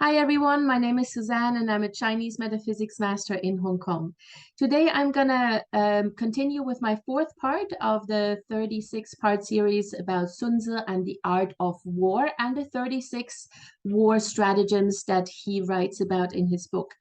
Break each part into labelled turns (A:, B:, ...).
A: Hi everyone, my name is Suzanne and I'm a Chinese metaphysics master in Hong Kong. Today I'm gonna continue with my fourth part of the 36-part series about Sun Tzu and the art of war and the 36 war stratagems that he writes about in his book.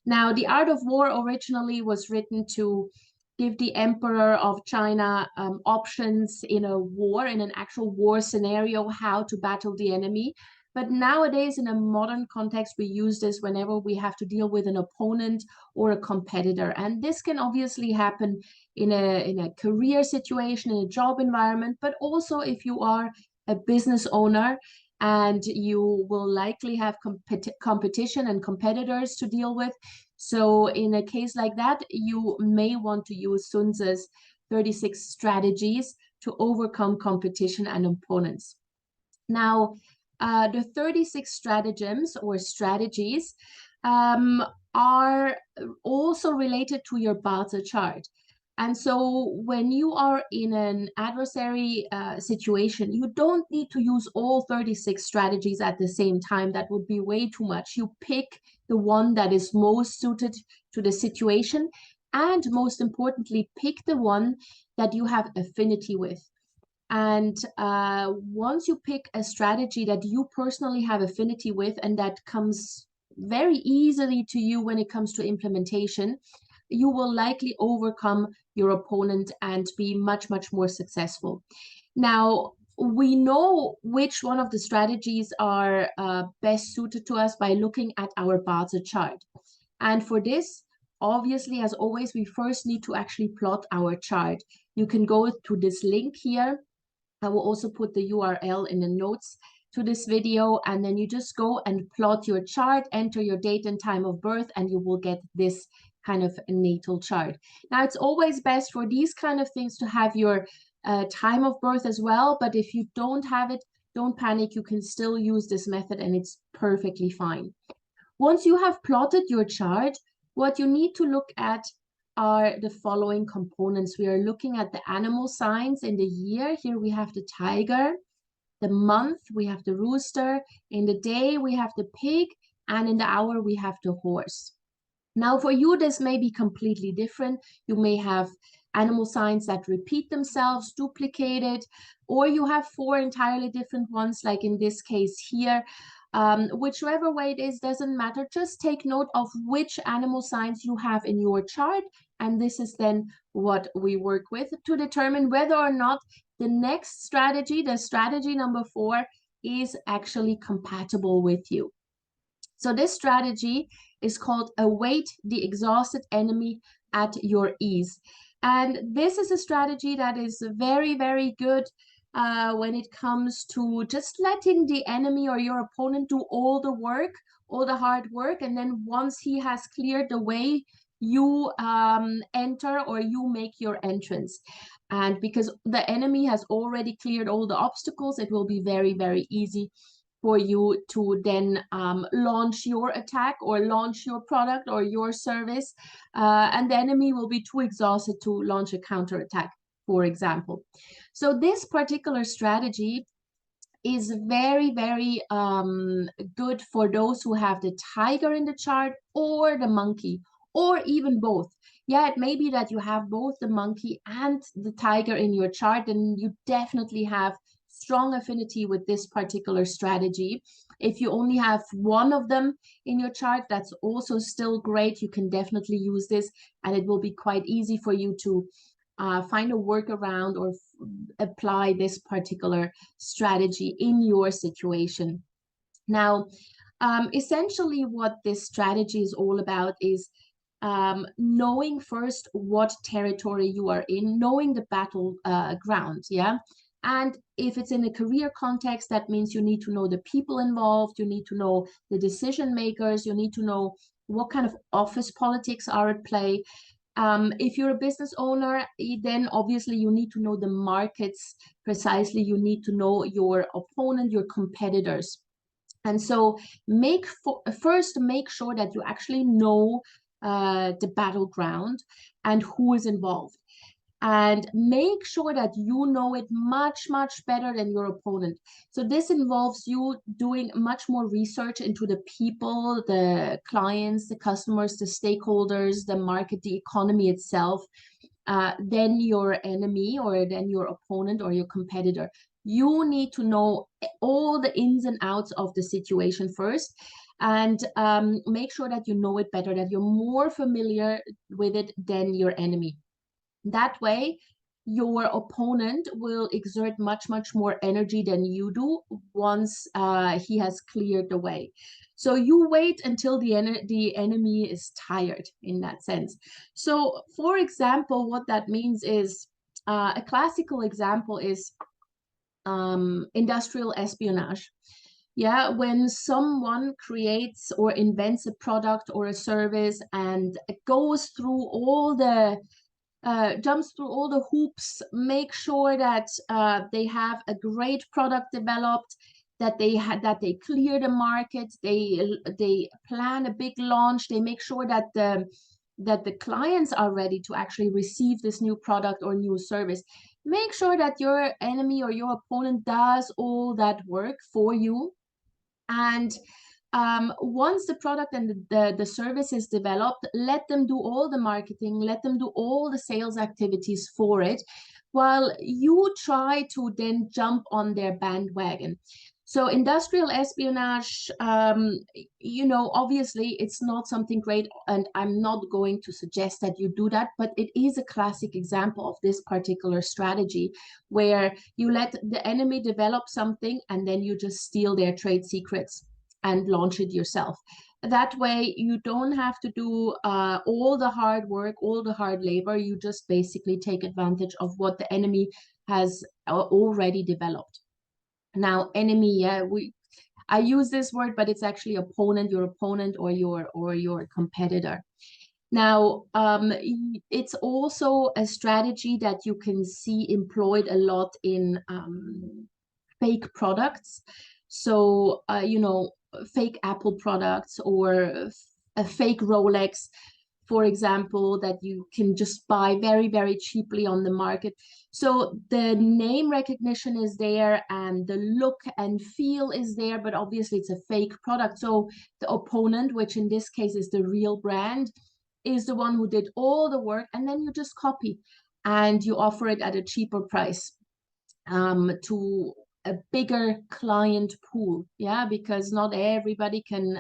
A: Now, the art of war originally was written to give the emperor of China options in a war, in an actual war scenario, how to battle the enemy. But nowadays, in a modern context, we use this whenever we have to deal with an opponent or a competitor. And this can obviously happen in a career situation, in a job environment, but also if you are a business owner and you will likely have competition and competitors to deal with. So in a case like that, you may want to use Sun Tzu's 36 strategies to overcome competition and opponents. Now, the 36 stratagems or strategies are also related to your Bazi chart. And so when you are in an adversary situation, you don't need to use all 36 strategies at the same time. That would be way too much. You pick the one that is most suited to the situation, and most importantly, pick the one that you have affinity with. And once you pick a strategy that you personally have affinity with and that comes very easily to you when it comes to implementation, you will likely overcome your opponent and be much, much more successful. Now, we know which one of the strategies are best suited to us by looking at our Bazi chart. And for this, obviously, as always, we first need to actually plot our chart. You can go to this link here. I will also put the URL in the notes to this video, and then you just go and plot your chart, enter your date and time of birth, and you will get this kind of natal chart. Now, it's always best for these kind of things to have your time of birth as well, but if you don't have it, don't panic. You can still use this method and it's perfectly fine. Once you have plotted your chart, what you need to look at are the following components. We are looking at the animal signs in the year. Here we have the tiger. The month, we have the rooster. In the day, we have the pig. And in the hour, we have the horse. Now, for you, this may be completely different. You may have animal signs that repeat themselves, duplicated, or you have four entirely different ones, like in this case here. Whichever way it is, doesn't matter. Just take note of which animal signs you have in your chart. And this is then what we work with to determine whether or not the next strategy, the strategy number 4, is actually compatible with you. So this strategy is called await the exhausted enemy at your ease. And this is a strategy that is very, very good when it comes to just letting the enemy or your opponent do all the work, all the hard work. And then once he has cleared the way, you enter or you make your entrance. And because the enemy has already cleared all the obstacles, it will be very, very easy for you to then launch your attack or launch your product or your service, and the enemy will be too exhausted to launch a counterattack, for example. So this particular strategy is very, very good for those who have the tiger in the chart or the monkey, or even both. Yeah, it may be that you have both the monkey and the tiger in your chart, and you definitely have strong affinity with this particular strategy. If you only have one of them in your chart, that's also still great. You can definitely use this, and it will be quite easy for you to find a workaround or apply this particular strategy in your situation. Now, essentially what this strategy is all about is knowing first what territory you are in, knowing the battle ground, yeah? And if it's in a career context, that means you need to know the people involved, you need to know the decision makers, you need to know what kind of office politics are at play. If you're a business owner, then obviously you need to know the markets precisely. You need to know your opponent, your competitors. And so first make sure that you actually know the battleground and who is involved. and make sure that you know it much, much better than your opponent. So this involves you doing much more research into the people, the clients, the customers, the stakeholders, the market, the economy itself, than your enemy or than your opponent or your competitor. You need to know all the ins and outs of the situation first, and make sure that you know it better, that you're more familiar with it than your enemy. That way, your opponent will exert much, much more energy than you do once he has cleared the way. So you wait until the enemy is tired in that sense. So, for example, what that means is a classical example is industrial espionage. Yeah, when someone creates or invents a product or a service and goes through all the jumps through all the hoops, make sure that they have a great product developed, that they clear the market, they plan a big launch, they make sure that the clients are ready to actually receive this new product or new service. Make sure that your enemy or your opponent does all that work for you. And once the product and the service is developed, let them do all the marketing, let them do all the sales activities for it, while you try to then jump on their bandwagon. So industrial espionage, obviously it's not something great, and I'm not going to suggest that you do that, but it is a classic example of this particular strategy where you let the enemy develop something and then you just steal their trade secrets and launch it yourself. That way, you don't have to do all the hard work, all the hard labor. You just basically take advantage of what the enemy has already developed. Now, enemy, yeah, I use this word, but it's actually opponent, your opponent or your competitor. Now, it's also a strategy that you can see employed a lot in fake products. So, fake Apple products or a fake Rolex, for example, that you can just buy very, very cheaply on the market. So the name recognition is there and the look and feel is there, but obviously it's a fake product. So the opponent, which in this case is the real brand, is the one who did all the work, and then you just copy and you offer it at a cheaper price to a bigger client pool. Yeah, because not everybody can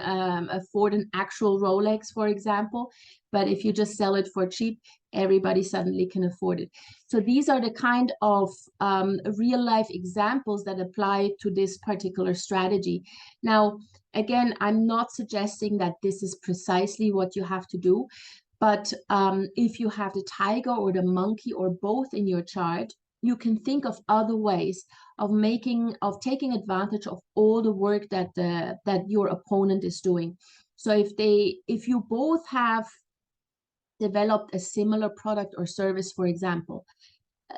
A: afford an actual Rolex, for example, but if you just sell it for cheap, everybody suddenly can afford it. So these are the kind of real life examples that apply to this particular strategy. Now, again, I'm not suggesting that this is precisely what you have to do, but if you have the tiger or the monkey or both in your chart, you can think of other ways of taking advantage of all the work that your opponent is doing. So if you both have developed a similar product or service, for example,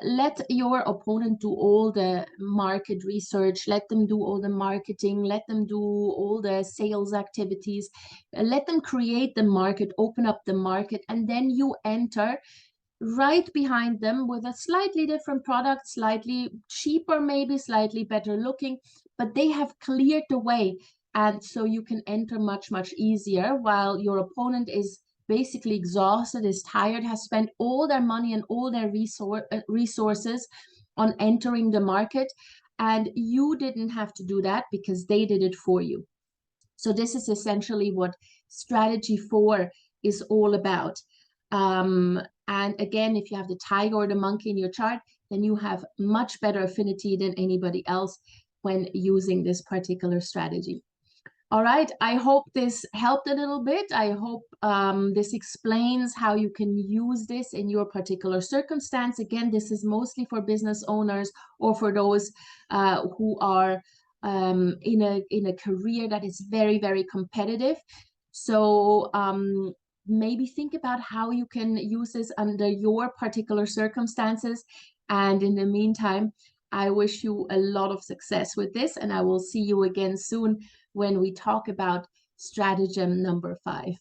A: let your opponent do all the market research, let them do all the marketing, let them do all the sales activities, let them create the market, open up the market, and then you enter right behind them with a slightly different product, slightly cheaper, maybe slightly better looking, but they have cleared the way. And so you can enter much, much easier while your opponent is basically exhausted, is tired, has spent all their money and all their resources on entering the market. And you didn't have to do that because they did it for you. So this is essentially what strategy 4 is all about. And again, if you have the tiger or the monkey in your chart, then you have much better affinity than anybody else when using this particular strategy. All right, I hope this helped a little bit. I hope this explains how you can use this in your particular circumstance. Again, this is mostly for business owners or for those who are in a career that is very, very competitive. So maybe think about how you can use this under your particular circumstances. And in the meantime, I wish you a lot of success with this, and I will see you again soon when we talk about stratagem number 5.